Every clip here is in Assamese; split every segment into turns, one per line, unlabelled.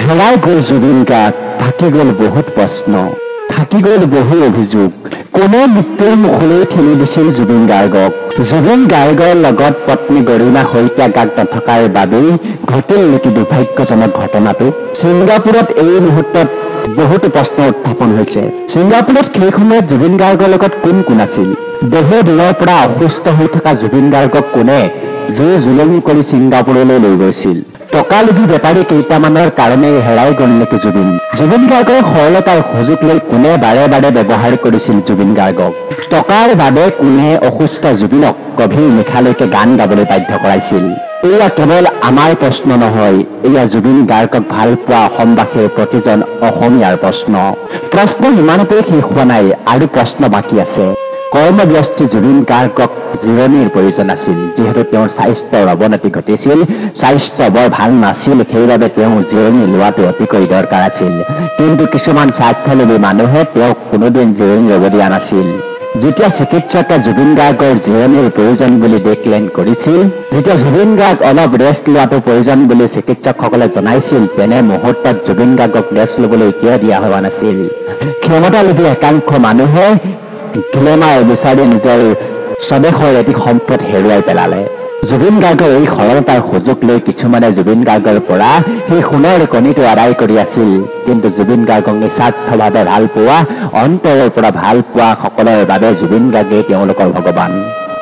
হেৰাই গ'ল জুবিন গাৰ্গ, থাকি গ'ল বহুত প্ৰশ্ন, থাকি গ'ল বহু অভিযোগ। কোনে মৃত্যুৰ মুখলৈ ঠেলি দিছিল জুবিন গাৰ্গক? জুবিন গাৰ্গৰ লগত পত্নী গৰিমা শইকীয়াগাগ নথকাৰ বাবেই ঘটিল নেকি দুৰ্ভাগ্যজনক ঘটনাটো? ছিংগাপুৰত এই মুহূৰ্তত বহুতো প্ৰশ্ন উত্থাপন হৈছে। ছিংগাপুৰত সেই সময়ত জুবিন গাৰ্গৰ লগত কোন কোন আছিল? বহু দিনৰ পৰা অসুস্থ হৈ থকা জুবিন গাৰ্গক কোনে জুলুম কৰি ছিংগাপুৰলৈ লৈ গৈছিল? টকা লোভী বেপাৰী কেইটামানৰ কাৰণে হেৰাই গ'ল নেকি জুবিন? জুবিন গাৰ্গৰ সৰলতাৰ সুযোগ লৈ কোনে বাৰে বাৰে ব্যৱহাৰ কৰিছিল জুবিন গাৰ্গক? টকাৰ বাবে কোনে অসুস্থ জুবিনক গভীৰ নিশালৈকে গান গাবলৈ বাধ্য কৰাইছিল? এয়া কেৱল আমাৰ প্ৰশ্ন নহয়, এয়া জুবিন গাৰ্গক ভাল পোৱা অসমবাসীৰ প্ৰতিজন অসমীয়াৰ প্ৰশ্ন। প্ৰশ্ন ইমানতেই শেষ হোৱা নাই, আৰু প্ৰশ্ন বাকী আছে। কৰ্মব্যস্ত জুবিন গাৰ্গক জিৰণিৰ প্ৰয়োজন আছিল। যিহেতু তেওঁৰ স্বাস্থ্যৰ অৱনতি ঘটিছিল, স্বাস্থ্য বৰ ভাল নাছিল, সেইবাবে তেওঁ জিৰণি লোৱাটো অতিকৈ দৰকাৰ আছিল। কিন্তু কিছুমান স্বাৰ্থলোভী মানুহে তেওঁক কোনোদিন জিৰণি ল'ব দিয়া নাছিল। যেতিয়া চিকিৎসকে জুবিন গাৰ্গৰ জিৰণিৰ প্ৰয়োজন বুলি ডিক্লেয়াৰ কৰিছিল, যেতিয়া জুবিন গাৰ্গ অলপ ৰেষ্ট লোৱাটো প্ৰয়োজন বুলি চিকিৎসকসকলে জনাইছিল, তেনে মুহূৰ্তত জুবিন গাৰ্গক ৰেষ্ট ল'বলৈ কিয় দিয়া হোৱা নাছিল? ক্ষমতালোভী একাংশ মানুহে গ্লেমাৰ বিচাৰি নিজৰ স্বদেশৰ এটি সম্পদ হেৰুৱাই পেলালে। জুবিন গাৰ্গৰ এই সৰলতাৰ সুযোগ লৈ কিছুমানে জুবিন গাৰ্গৰ পৰা সেই সোণৰ কণীটো আদায় কৰি আছিল। কিন্তু জুবিন গাৰ্গক নিস্বাৰ্থভাৱে ভাল পোৱা, অন্তৰৰ পৰা ভাল পোৱা সকলৰ বাবে জুবিন গাৰ্গেই তেওঁলোকৰ ভগৱান।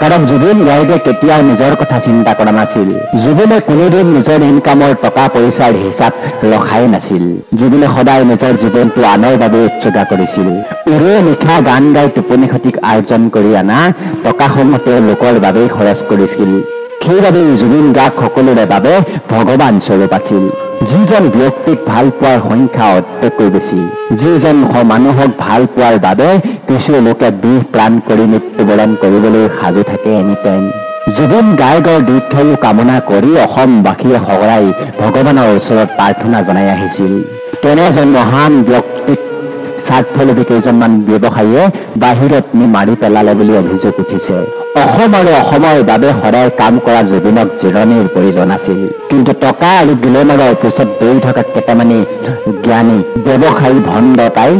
কাৰণ জুবিন গাৰ্গে কেতিয়াও নিজৰ কথা চিন্তা কৰা নাছিল। জুবিনে কোনোদিন নিজৰ ইনকামৰ টকা পইচাৰ হিচাপ ৰখাই নাছিল। জুবিনে সদায় নিজৰ জীৱনটো আনৰ বাবে উৎসৰ্গা কৰিছিল। উৰে নিশা গান গাই টোপনি সঠিক আৰ্জন কৰি অনা টকাসমূহ তেওঁ লোকৰ বাবেই খৰচ কৰিছিল। সেইবাবেই জুবিন গাৰ্গ সকলোৰে বাবে ভগৱান স্বৰূপ আছিল। যিজন ব্যক্তিক ভাল পোৱাৰ সংখ্যা অত্যকৈ বেছি, যিজন মানুহক ভাল পোৱাৰ বাবে কিছু লোকে বিষ প্ৰাণ কৰি মৃত্যুবৰণ কৰিবলৈ সাজু থাকে এনিটাইম। জুবিন গাৰ্গৰ দীৰ্ঘায়ু কামনা কৰি অসমবাসীয়ে সদায় ভগৱানৰ ওচৰত প্ৰাৰ্থনা জনাই আহিছিল। তেনে এজন মহান ব্যক্তিক স্বাৰ্থলোভী কেইজনমান ব্যৱসায়ীয়ে বাহিৰত নি মাৰি পেলালে বুলি অভিযোগ উঠিছে। অসম আৰু অসমৰ বাবে সদায় কাম কৰা জুবিনক জিৰণিৰ প্ৰয়োজন আছিল। কিন্তু টকা আৰু গ্লেমাৰৰ পিছত দৌৰি থকা কেইটামানি জ্ঞানী ব্যৱসায়ী ভণ্ডতাই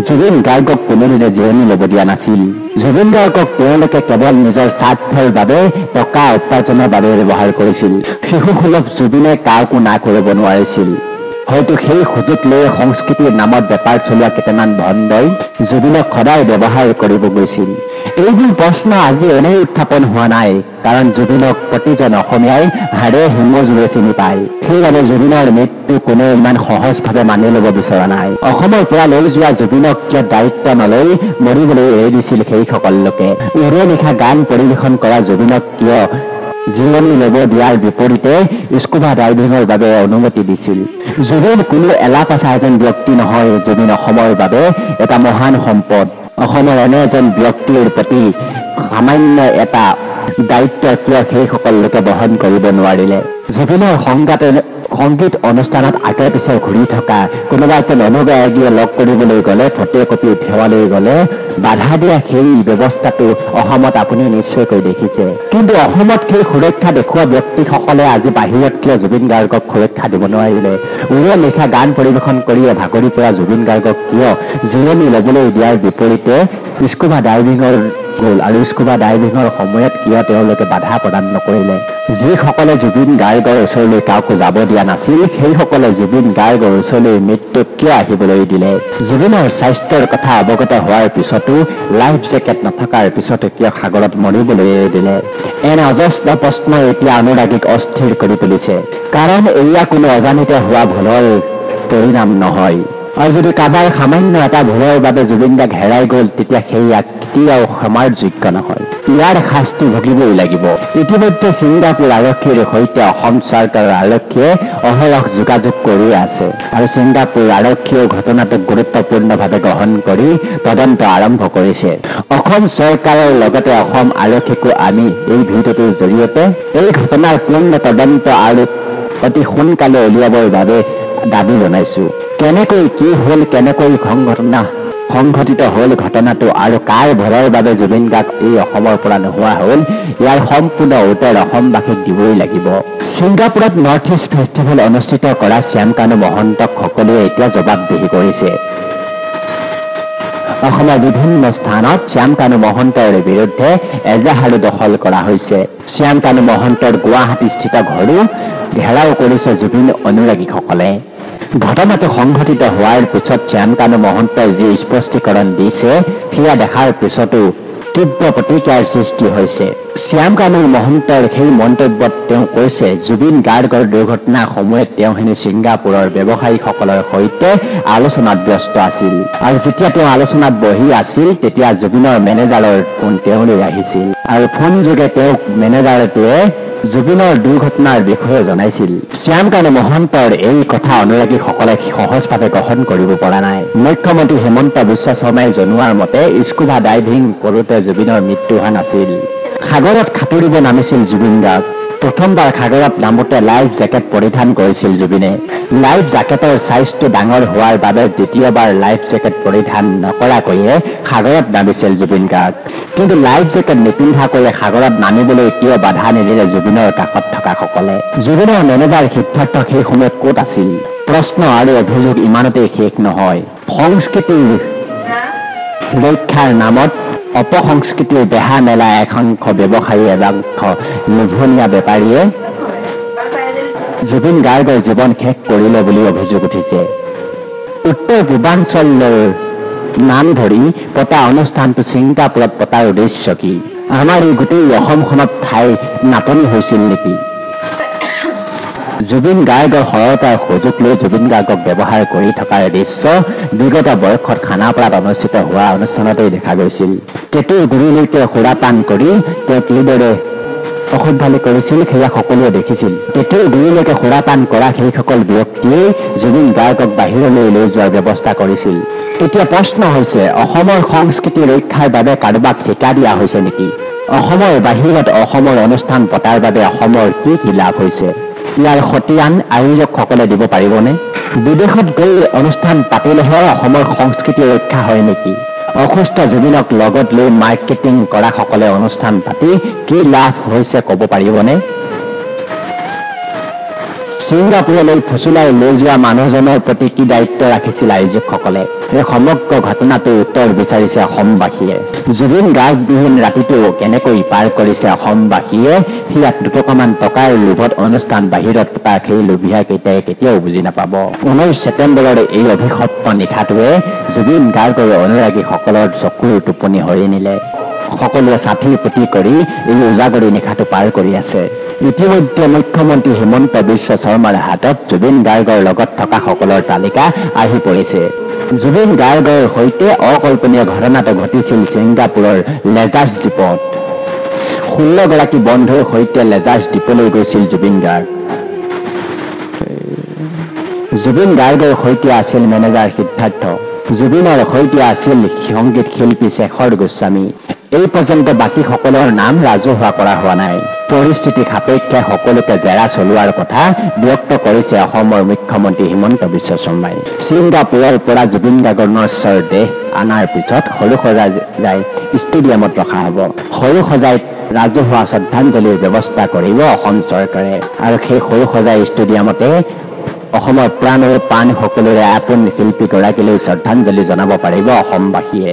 জুবিন গাৰ্গক কোনোদিনে জিৰণি ল'ব দিয়া নাছিল। জুবিন গাৰ্গক তেওঁলোকে কেৱল নিজৰ স্বাৰ্থৰ বাবে টকা উপাৰ্জনৰ বাবে ব্যৱহাৰ কৰিছিল। শিশুসুলভ জুবিনে কাকো না কৰিব নোৱাৰিছিল। হয়তো সেই সুযোগ লৈ সংস্কৃতিৰ নামত বেপাৰ চলোৱা কেইটামান ভণ্ডই জুবিনক সদায় ব্যৱহাৰ কৰিব গৈছিল। এইবোৰ প্ৰশ্ন আজি এনেই উত্থাপন হোৱা নাই, কাৰণ জুবিনক প্ৰতিজন অসমীয়াই হাড়ে হিমজুৰে চিনি পায়। সেইবাবে জুবিনৰ মৃত্যু কোনেও ইমান সহজভাৱে মানি ল'ব বিচৰা নাই। অসমৰ পৰা লৈ যোৱা জুবিনক কিয় দায়িত্ব নলৈ মৰিবলৈ এৰি দিছিল সেইসকল লোকে? উৰে নিশা গান পৰিৱেশন কৰা জুবিনক কিয় জিৰণি ল'ব দিয়াৰ বিপৰীতে স্কুবা ডাইভিঙৰ বাবে অনুমতি দিছিল? জুবিন কোনো এলাপাচা এজন ব্যক্তি নহয়, জুবিন অসমৰ বাবে এটা মহান সম্পদ। অসমৰ এনে এজন ব্যক্তিৰ প্ৰতি সামান্য এটা দায়িত্ব কিয় সেইসকল লোকে বহন কৰিব নোৱাৰিলে? জুবিনৰ সংগীত অনুষ্ঠানত আগে পিছে ঘূৰি থকা কোনোবা এজন অনুগায়ীয়ে লগ কৰিবলৈ গ'লে, ফটো কপি উঠিবলৈ গ'লে বাধা দিয়া সেই ব্যৱস্থাটো অসমত আপুনি নিশ্চয়কৈ দেখিছে। কিন্তু অসমত সেই সুৰক্ষা দেখুওৱা ব্যক্তিসকলে আজি বাহিৰত কিয় জুবিন গাৰ্গক সুৰক্ষা দিব নোৱাৰিলে? উৰে নিশা গান পৰিৱেশন কৰিয়ে ভাগৰি পৰা জুবিন গাৰ্গক কিয় জিৰণি ল'বলৈ দিয়াৰ বিপৰীতে স্কুবা ডাইভিঙৰ গ'ল, আৰু স্কুবা ডাইভিঙৰ সময়ত কিয় তেওঁলোকে বাধা প্ৰদান নকৰিলে? যিসকলে জুবিন গাৰ্গৰ ওচৰলৈ কাকো যাব দিয়া নাছিল, সেইসকলে জুবিন গাৰ্গৰ ওচৰলৈ মৃত্যু কিয় আহিবলৈ দিলে? জুবিনৰ স্বাস্থ্যৰ কথা অৱগত হোৱাৰ পিছতো, লাইফ জেকেট নথকাৰ পিছতো কিয় সাগৰত মৰিবলৈ এৰি দিলে? এনে অজস্ৰ প্ৰশ্নই এতিয়া অনুৰাগীক অস্থিৰ কৰি তুলিছে। কাৰণ এয়া কোনো অজানিতে হোৱা ভুলৰ পৰিণাম নহয়। আৰু যদি কাৰোবাৰ সামান্য এটা ভুলৰ বাবে জুবিন গাৰ্গ হেৰাই গ'ল, তেতিয়া সেয়া কেতিয়াও ক্ষমাৰ যোগ্য নহয়। ইয়াৰ শাস্তি ভুগিবই লাগিব। ইতিমধ্যে ছিংগাপুৰ আৰক্ষীৰ সৈতে অসম চৰকাৰৰ আৰক্ষীয়ে অহৰহ যোগাযোগ কৰি আছে, আৰু ছিংগাপুৰ আৰক্ষীয়েও ঘটনাটোক গুৰুত্বপূৰ্ণভাৱে গ্ৰহণ কৰি তদন্ত আৰম্ভ কৰিছে। অসম চৰকাৰৰ লগতে অসম আৰক্ষীকো আমি এই ভিডিঅ'টোৰ জৰিয়তে এই ঘটনাৰ পূৰ্ণ তদন্ত আৰু অতি সোনকালে উলিয়াবৰ বাবে দাবী জনাইছো। কেনেকৈ কি হ'ল, কেনেকৈ সংঘটনা সংঘটিত হ'ল ঘটনাটো আৰু কাৰ ভয়ৰ বাবে জুবিন গাৰ্গ এই অসমৰ পৰা নোহোৱা হ'ল, ইয়াৰ সম্পূৰ্ণ উত্তৰ অসমবাসীক দিবই লাগিব। ছিংগাপুৰত নৰ্থ ইষ্ট ফেষ্টিভেল অনুষ্ঠিত কৰা শ্যামকানু মহন্তক সকলোৱে এতিয়া জবাবদিহি কৰিছে। অসমৰ বিভিন্ন স্থানত শ্যামকানু মহন্তৰ বিৰুদ্ধে এজাহাৰো দখল কৰা হৈছে। শ্যামকানু মহন্তৰ গুৱাহাটীস্থিত ঘৰো ঘেৰাও কৰিছে জুবিন অনুৰাগীসকলে। ঘটনাটো সংঘটিত হোৱাৰ পিছত শ্যামকানু মহন্তই যি স্পষ্টীকৰণ দিছে, সেয়া দেখাৰ পিছতো তীব্ৰ প্ৰতিক্ৰিয়াৰ সৃষ্টি হৈছে। শ্যামকানু মহন্তৰ সেই মন্তব্যত তেওঁ কৈছে, জুবিন গাৰ্গৰ দুৰ্ঘটনাৰ সময়ত তেওঁ হেনো ছিংগাপুৰৰ ব্যৱসায়ীসকলৰ সৈতে আলোচনাত ব্যস্ত আছিল আৰু যেতিয়া তেওঁ আলোচনাত বহি আছিল তেতিয়া জুবিনৰ মেনেজাৰৰ ফোন তেওঁলৈ আহিছিল আৰু ফোন যোগে তেওঁক মেনেজাৰটোৱে জুবিনৰ দুৰ্ঘটনাৰ বিষয়ে জনাইছিল। শ্যামকানু মহন্তৰ এই কথা অনুৰাগীসকলে সহজভাৱে গ্ৰহণ কৰিব পৰা নাই। মুখ্যমন্ত্ৰী হিমন্ত বিশ্ব শৰ্মাই জনোৱাৰ মতে স্কুবা ডাইভিং কৰোঁতে জুবিনৰ মৃত্যু হোৱা নাছিল। সাগৰত সাঁতুৰিব নামিছিল জুবিন গাৰ্গ। প্ৰথমবাৰ সাগৰত নামোতে লাইফ জেকেট পৰিধান কৰিছিল জুবিনে। লাইফ জেকেটৰ চাইজটো ডাঙৰ হোৱাৰ বাবে দ্বিতীয়বাৰ লাইফ জেকেট পৰিধান নকৰাকৈয়ে সাগৰত নামিছিল জুবিন গাৰ্গ। কিন্তু লাইফ জেকেট নিপিন্ধাকৈয়ে সাগৰত নামিবলৈ কিয় বাধা নিদিলে জুবিনৰ কাষত থকা সকলে? জুবিনৰ মেনেজাৰ সিদ্ধাৰ্থ সেই সময়ত ক'ত আছিল? প্ৰশ্ন আৰু অভিযোগ ইমানতেই শেষ নহয়। সংস্কৃতিৰ ৰক্ষাৰ নামত অপসংস্কৃতিৰ বেহা মেলা একাংশ ব্যৱসায়ী একাংশ লোভনীয়া বেপাৰীয়ে জুবিন গাৰ্গৰ জীৱন শেষ কৰিলে বুলি অভিযোগ উঠিছে। উত্তৰ পূৰ্বাঞ্চলৰ নাম ধৰি পতা অনুষ্ঠানটো ছিংগাপুৰত পতাৰ উদ্দেশ্য কি? আমাৰ এই গোটেই অসমখনত ঠাই নাটনি হৈছিল নেকি? জুবিন গাৰ্গৰ সৰলতাৰ সুযোগ লৈ জুবিন গাৰ্গক ব্যৱহাৰ কৰি থকাৰ দৃশ্য বিগত বৰ্ষত খানাপাৰাত অনুষ্ঠিত হোৱা অনুষ্ঠানতেই দেখা গৈছিল। টেটুৰ গুৰিলৈকে সুৰাপান কৰি তেওঁ কিদৰে অসভ্যালি কৰিছিল সেয়া সকলোৱে দেখিছিল। টেটুৰ গুৰিলৈকে সুৰাপান কৰা সেইসকল ব্যক্তিয়ে জুবিন গাৰ্গক বাহিৰলৈ লৈ যোৱাৰ ব্যৱস্থা কৰিছিল। এতিয়া প্ৰশ্ন হৈছে, অসমৰ সংস্কৃতি ৰক্ষাৰ বাবে কাৰোবাক ঠিকা দিয়া হৈছে নেকি? অসমৰ বাহিৰত অসমৰ অনুষ্ঠান পতাৰ বাবে অসমৰ কি কি লাভ হৈছে? ইয়াৰ খতিয়ান আয়োজকসকলে দিব পাৰিবনে? বিদেশত গৈ অনুষ্ঠান পাতিলেহে অসমৰ সংস্কৃতি ৰক্ষা হয় নেকি? অসুস্থ জুবিনক লগত লৈ মাৰ্কেটিং কৰা সকলে অনুষ্ঠান পাতি কি লাভ হৈছে ক'ব পাৰিবনে? ছিংগাপুৰলৈ ফুচুলাই লৈ যোৱা মানুহজনৰ প্ৰতি কি দায়িত্ব ৰাখিছিল আয়োজকসকলে? এই সমগ্ৰ ঘটনাটোৰ উত্তৰ বিচাৰিছে অসমবাসীয়ে। জুবিন গাৰ্গবিহীন ৰাতিটো কেনেকৈ পাৰ কৰিছে অসমবাসীয়ে, সেয়া দুটকামান টকাৰ লোভত অনুষ্ঠান বাহিৰত পতা সেই লোভীয়াকেইটাই কেতিয়াও বুজি নাপাব। 19 ছেপ্টেম্বৰৰ এই অভিশপ্ত নিশাটোৱে জুবিন গাৰ্গৰ অনুৰাগীসকলৰ চকুৰ টোপনি হৰি নিলে। সকলোৱে ছাঠি পুতি কৰি এই উজাগৰি নিশাটো পাৰ কৰি আছে। ইতিমধ্যে মুখ্যমন্ত্ৰী হিমন্ত বিশ্ব শৰ্মাৰ হাতত জুবিন গাৰ্গৰ লগত থকা সকলৰ তালিকা আহি পৰিছে। জুবিন গাৰ্গৰ সৈতে অকল্পনীয় ঘটনাটো ঘটিছিল ছিংগাপুৰৰ লেজাৰ্ছ দ্বীপত। 16 গৰাকী বন্ধুৰ সৈতে লেজাৰ্ছ দ্বীপলৈ গৈছিল জুবিন গাৰ্গ। জুবিন গাৰ্গৰ সৈতে আছিল মেনেজাৰ সিদ্ধাৰ্থ। জুবিনৰ সৈতে আছিল সংগীত শিল্পী শেখৰ গোস্বামী। এই পৰ্যন্ত বাকী সকলৰ নাম ৰাজহুৱা কৰা হোৱা নাই। পৰিস্থিতি সাপেক্ষে সকলোকে জেৰা চলোৱাৰ কথা ব্যক্ত কৰিছে অসমৰ মুখ্যমন্ত্ৰী হিমন্ত বিশ্ব শৰ্মাই। ছিংগাপুৰৰ পৰা জুবিন গাৰ্গৰ নশ্বৰ দেহ অনাৰ পিছত সৰুসজাই ষ্টেডিয়ামত ৰখা হ'ব। সৰুসজাইত ৰাজহুৱা শ্ৰদ্ধাঞ্জলিৰ ব্যৱস্থা কৰিব অসম চৰকাৰে আৰু সেই সৰুসজাই ষ্টেডিয়ামতে অসমৰ প্ৰাণ আৰু প্ৰাণ সকলোৰে আপোন শিল্পীগৰাকীলৈ শ্ৰদ্ধাঞ্জলি জনাব পাৰিব অসমবাসীয়ে।